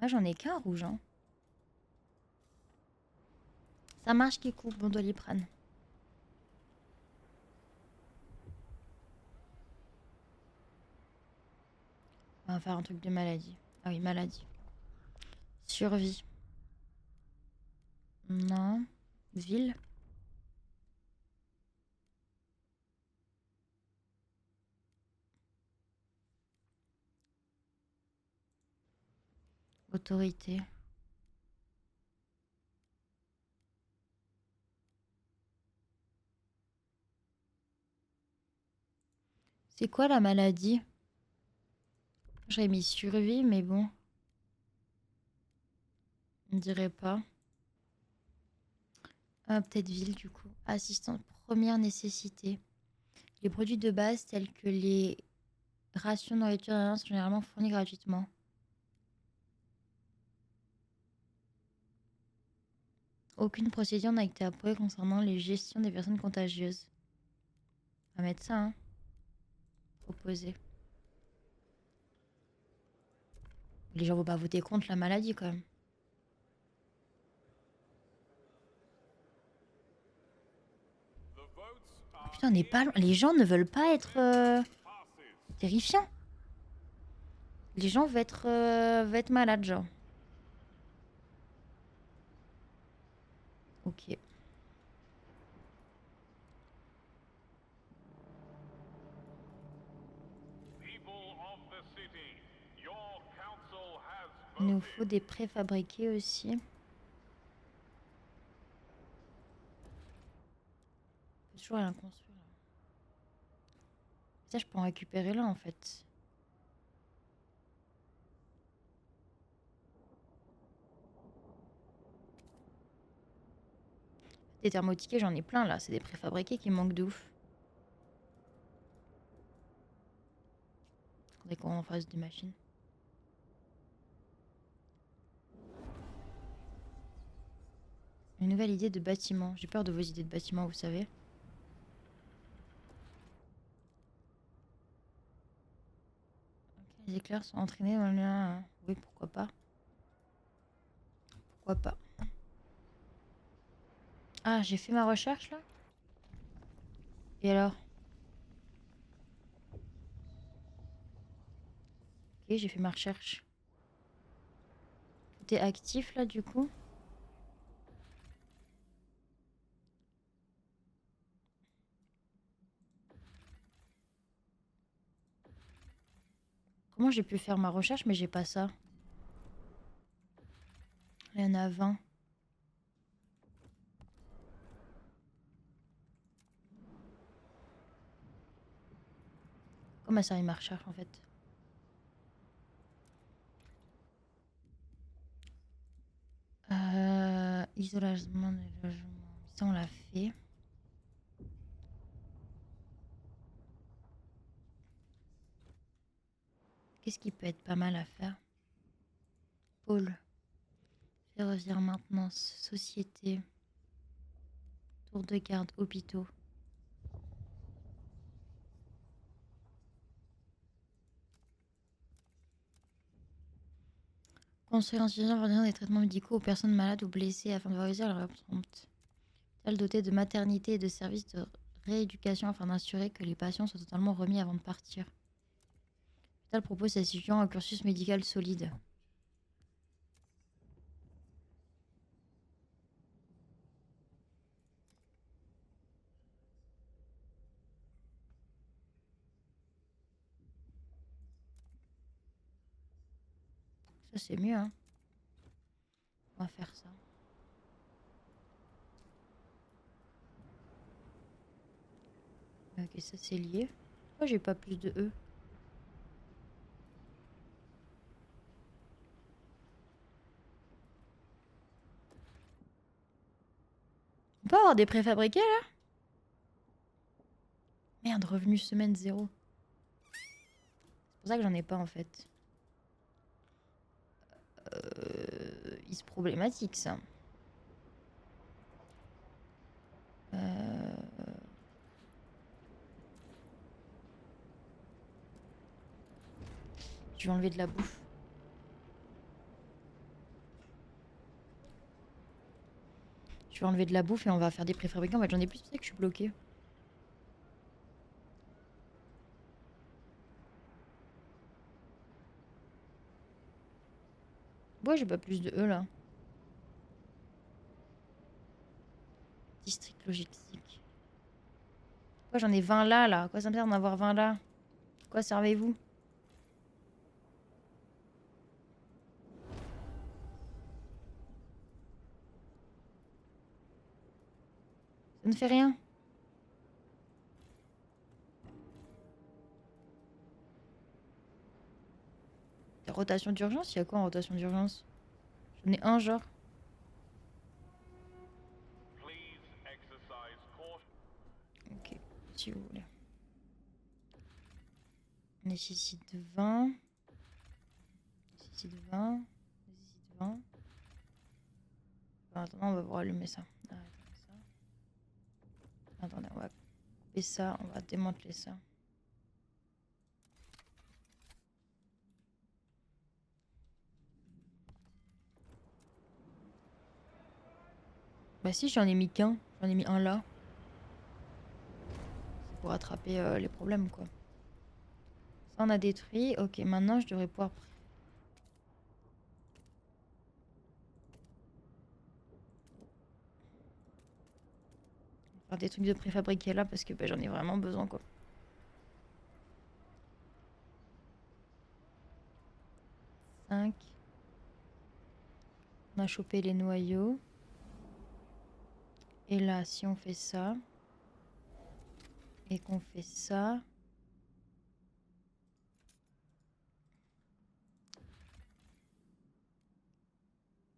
Ah, j'en ai qu'un rouge. Hein. Ça marche, Kikou. Bon Doliprane. On va faire un truc de maladie. Ah oui, maladie. Survie. Non. Ville. Autorité. C'est quoi la maladie? J'aurais mis survie, mais bon. On dirait pas. Ah, peut-être ville du coup. Assistante première nécessité. Les produits de base tels que les rations, nourriture, sont généralement fournis gratuitement. Aucune procédure n'a été approuvée concernant les gestions des personnes contagieuses. On va mettre ça, hein. Proposer. Les gens vont pas voter contre la maladie quand même. Oh, putain, on n'est pas loin. Les gens ne veulent pas être terrifiants. Les gens veulent être malades, genre. Ok. Il nous faut des préfabriqués aussi. Toujours rien construire. Ça, je peux en récupérer là en fait. Des thermotiquets, j'en ai plein là. C'est des préfabriqués qui manquent de ouf. Faudrait qu'on en fasse des machines. Une nouvelle idée de bâtiment. J'ai peur de vos idées de bâtiment, vous savez. Okay, les éclairs sont entraînés dans le lien. Oui, pourquoi pas. Pourquoi pas. Ah, j'ai fait ma recherche là. Et alors? Ok, j'ai fait ma recherche. Tout est actif là du coup. Comment j'ai pu faire ma recherche mais j'ai pas ça? Il y en a 20. Comment ça, ma recherche en fait? Isolement des logements. Ça, on l'a fait. Qu'est-ce qui peut être pas mal à faire? Pôle. Ferroviaire, maintenance, société. Tour de garde, hôpitaux. Construire un suffisant fournissant des traitements médicaux aux personnes malades ou blessées afin de valoriser leur prompte. Hôpital doté de maternité et de services de rééducation afin d'assurer que les patients soient totalement remis avant de partir. L'hôpital propose à ses étudiants un cursus médical solide. Ça, c'est mieux, hein. On va faire ça. Ok, ça c'est lié. Pourquoi j'ai pas plus de E? On peut avoir des préfabriqués là? Merde, revenu semaine 0. C'est pour ça que j'en ai pas en fait. C'est problématique ça. Je vais enlever de la bouffe. Je vais enlever de la bouffe et on va faire des préfabriqués. En fait, j'en ai plus, c'est pour ça que je suis bloquée. Ouais, j'ai pas plus de E là. District logistique. Pourquoi j'en ai 20 là, là? Quoi ça me sert d'en avoir 20 là? Quoi servez-vous? Ça ne fait rien. Rotation d'urgence? Il y a quoi en rotation d'urgence? J'en ai un genre. Ok, si vous voulez. Nécessite 20. Nécessite 20. Nécessite 20. Attendez, on va pouvoir allumer ça. Attendez, on va couper ça. On va démanteler ça. Bah si, j'en ai mis qu'un. J'en ai mis un là. C'est pour attraper les problèmes, quoi. Ça, on a détruit. Ok, maintenant, je devrais pouvoir... faire des trucs de préfabriqués là, parce que bah, j'en ai vraiment besoin, quoi. On a chopé les noyaux. Et là, si on fait ça... et qu'on fait ça...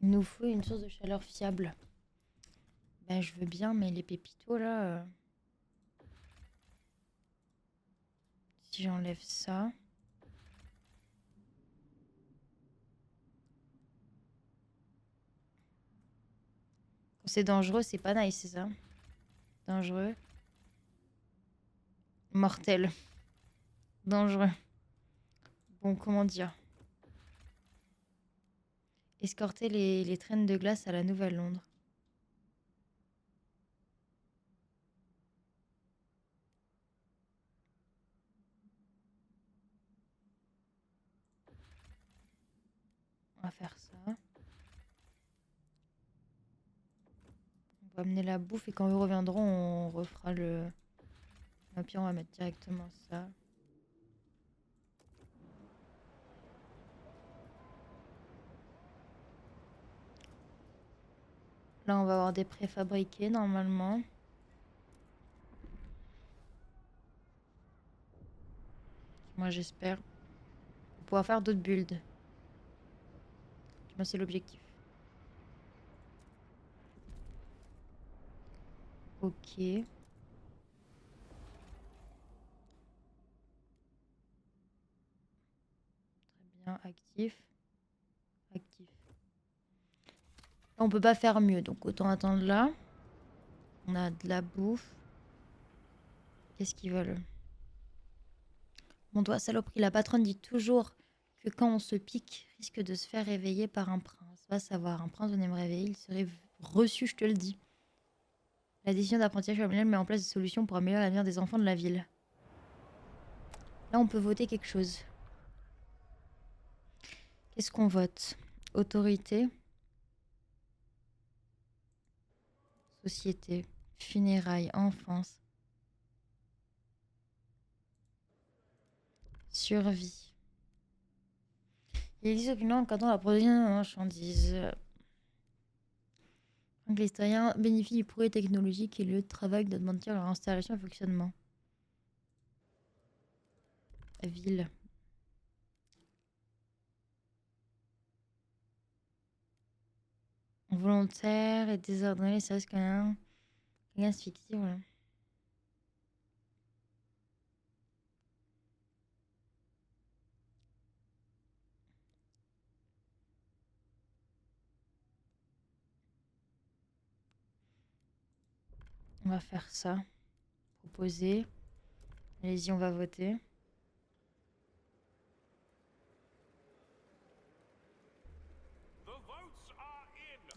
il nous faut une source de chaleur fiable. Ben, je veux bien, mais les pépitos, là... si j'enlève ça... quand c'est dangereux, c'est pas nice, c'est ça? Dangereux. Mortel. Dangereux. Bon, comment dire? Escorter les traînes de glace à la Nouvelle-Londres. On va faire ça. On va amener la bouffe et quand ils reviendront, on refera le... au pire, on va mettre directement ça. Là, on va avoir des préfabriqués normalement. Moi, j'espère pouvoir faire d'autres builds. Moi, c'est l'objectif. Ok. Très bien, actif. Actif. On peut pas faire mieux, donc autant attendre là. On a de la bouffe. Qu'est-ce qu'ils veulent? Mon doigt, saloperie, la patronne dit toujours que quand on se pique, risque de se faire réveiller par un prince. Va savoir, un prince venait me réveiller, il serait reçu, je te le dis. La décision d'apprentissage familial met en place des solutions pour améliorer l'avenir des enfants de la ville. Là, on peut voter quelque chose. Qu'est-ce qu'on vote? Autorité. Société. Funérailles. Enfance. Survie. Il existe aucune loi encadrant la production de marchandises. Donc les citoyens bénéficient du progrès technologique et le lieu de travail doit maintenir leur installation et fonctionnement. Ville. Volontaire et désordonné, ça risque rien. Rien fictif, voilà. On va faire ça. Proposer. Allez-y, on va voter.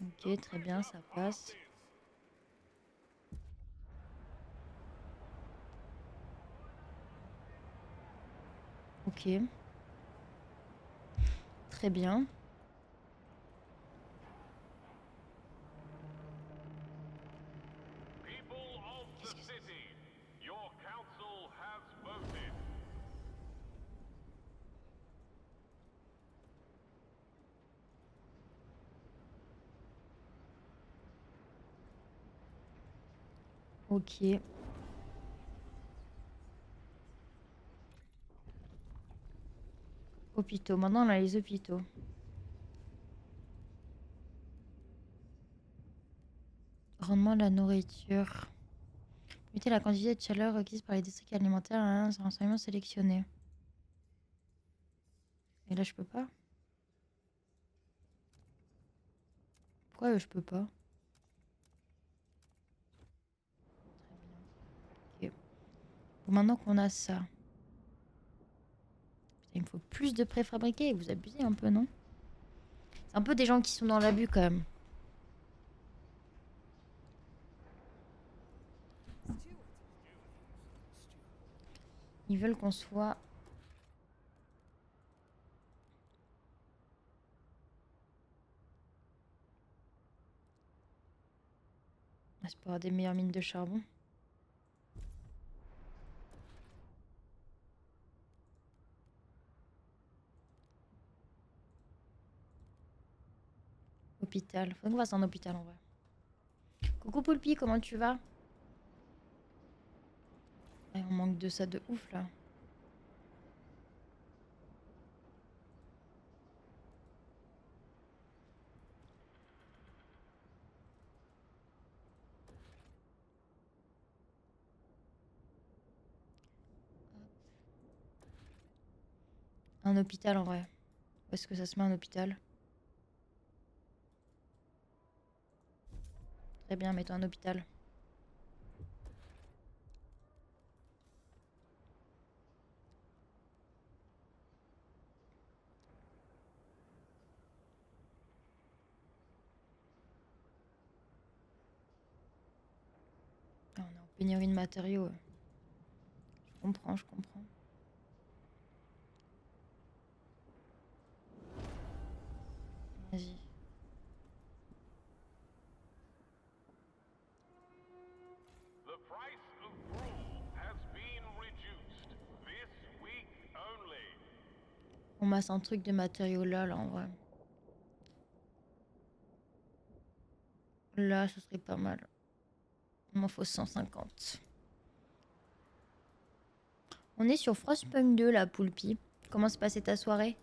Ok, très bien, ça passe. Ok. Très bien. Qu'est-ce que c'est? Ok. Hôpitaux. Maintenant, on a les hôpitaux. Rendement de la nourriture. Mettez la quantité de chaleur requise par les districts alimentaires à un renseignement sélectionné. Et là, je peux pas. Pourquoi je peux pas? Ok. Bon, maintenant qu'on a ça. Putain, il me faut plus de préfabriqués. Vous abusez un peu, non? C'est un peu des gens qui sont dans l'abus quand même. Ils veulent qu'on soit... C'est pour avoir des meilleures mines de charbon. Hôpital. Faut qu'on fasse un hôpital en vrai. Coucou Poulpi, comment tu vas? Ouais, on manque de ça de ouf là. Un hôpital en vrai. Où est-ce que ça se met un hôpital? Très bien, mets-toi un hôpital. Ah, on est en pénurie de matériaux. Je comprends, je comprends. Vas-y. On masse un truc de matériaux là en vrai. Là, ce serait pas mal. Il m'en faut 150. On est sur Frostpunk 2 là, Poulpi. Comment s'est passée ta soirée?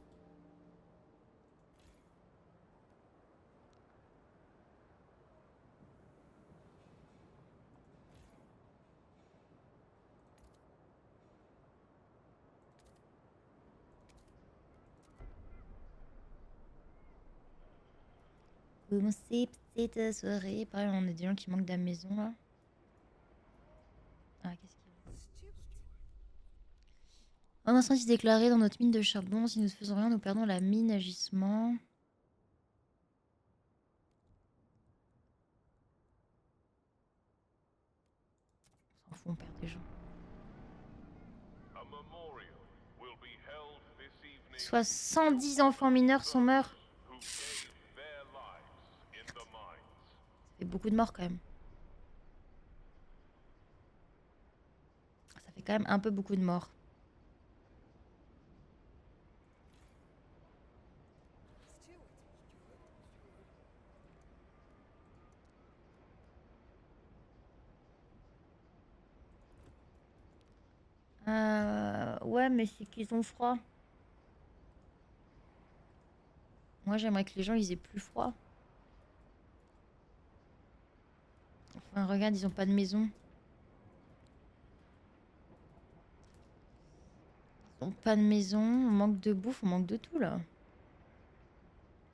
Comment s'est passée ta soirée? Pareil, on a des gens qui manquent de la maison là. Ah, qu'est-ce qu'il y a? Un incendie déclaré dans notre mine de charbon. Si nous ne faisons rien, nous perdons la mine à gisement. On s'en fout, on perd des gens. 70 enfants mineurs sont morts. Ça fait beaucoup de morts quand même. Ça fait quand même un peu beaucoup de morts. Ouais, mais c'est qu'ils ont froid. Moi, j'aimerais que les gens ils aient plus froid. Enfin, regarde, ils ont pas de maison. Ils ont pas de maison, on manque de bouffe, on manque de tout là.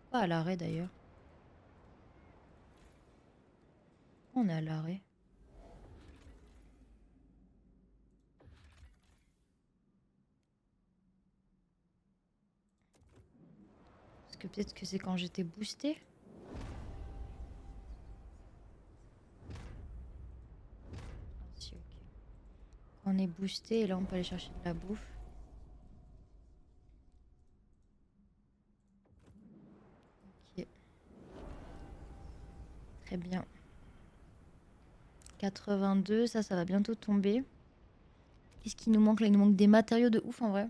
Pas à l'arrêt d'ailleurs. On est à l'arrêt. Parce que peut-être que c'est quand j'étais boostée. Ah, si, ok. Quand on est boosté, et là on peut aller chercher de la bouffe. Ok. Très bien. 82, ça va bientôt tomber. Qu'est-ce qui nous manque là? Il nous manque des matériaux de ouf en vrai.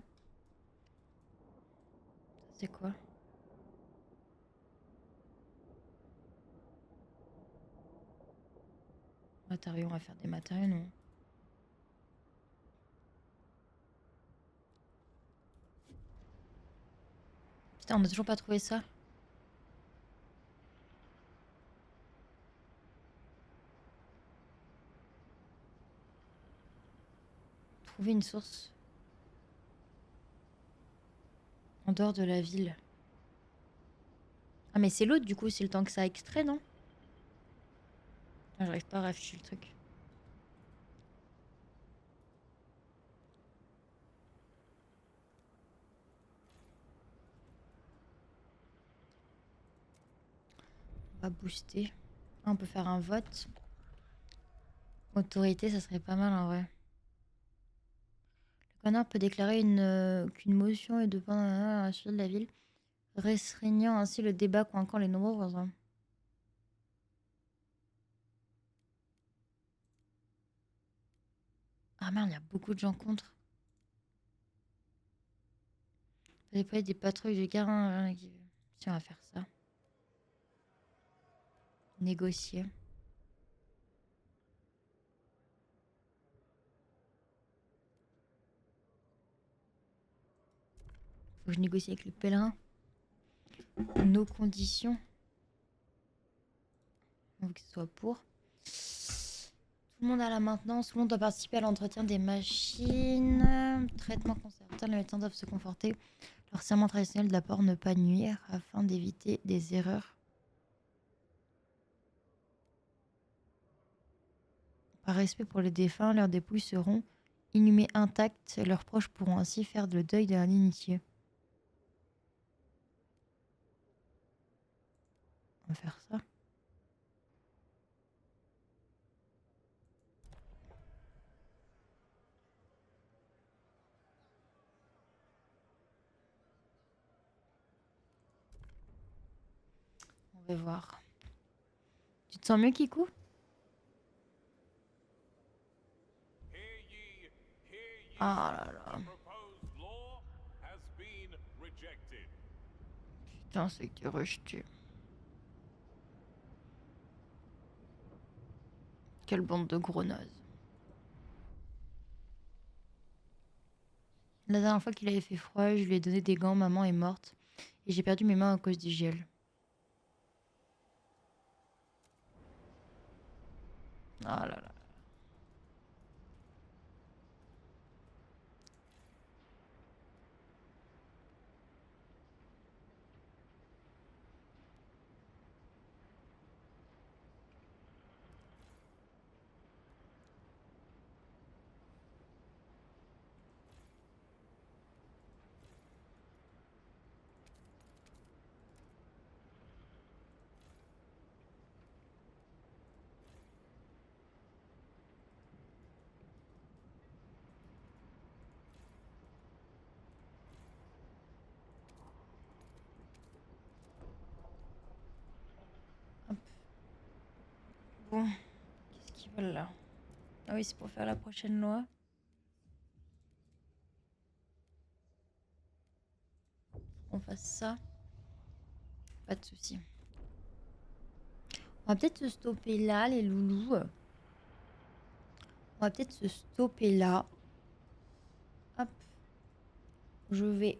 C'est quoi? Matériaux, on va faire des matériaux, non? Putain, on a toujours pas trouvé ça. Trouver une source en dehors de la ville. Ah mais c'est l'autre du coup, c'est le temps que ça extrait, non? Ah, j'arrive pas à afficher le truc. On va booster. Ah, on peut faire un vote. Autorité, ça serait pas mal en vrai. Le connard peut déclarer qu'une motion est de prendre à la chef de la ville, restreignant ainsi le débat convaincant les nombreux voisins. Ah merde, il y a beaucoup de gens contre. Déployer des patrouilles de garde. Si on va faire ça. Négocier. Faut que je négocie avec le pèlerin. Nos conditions. On veut que ce soit pour. Tout le monde a la maintenance. Tout le monde doit participer à l'entretien des machines. Traitement conservateur. Les médecins doivent se conforter. Leur serment traditionnel d'apport ne pas nuire afin d'éviter des erreurs. Par respect pour les défunts, leurs dépouilles seront inhumées intactes. Leurs proches pourront ainsi faire le deuil de leur initié. On va faire ça. On va voir. Tu te sens mieux, Kikou? Ah là là. Putain, c'est que t'es rejeté. Quelle bande de gros nazes. La dernière fois qu'il avait fait froid, je lui ai donné des gants, maman est morte. Et j'ai perdu mes mains à cause du gel. Ah là là. Hop. Bon. Qu'est-ce qu'ils veulent là? Ah oui, c'est pour faire la prochaine loi. On fasse ça. Pas de soucis. On va peut-être se stopper là, les loulous. On va peut-être se stopper là. je vais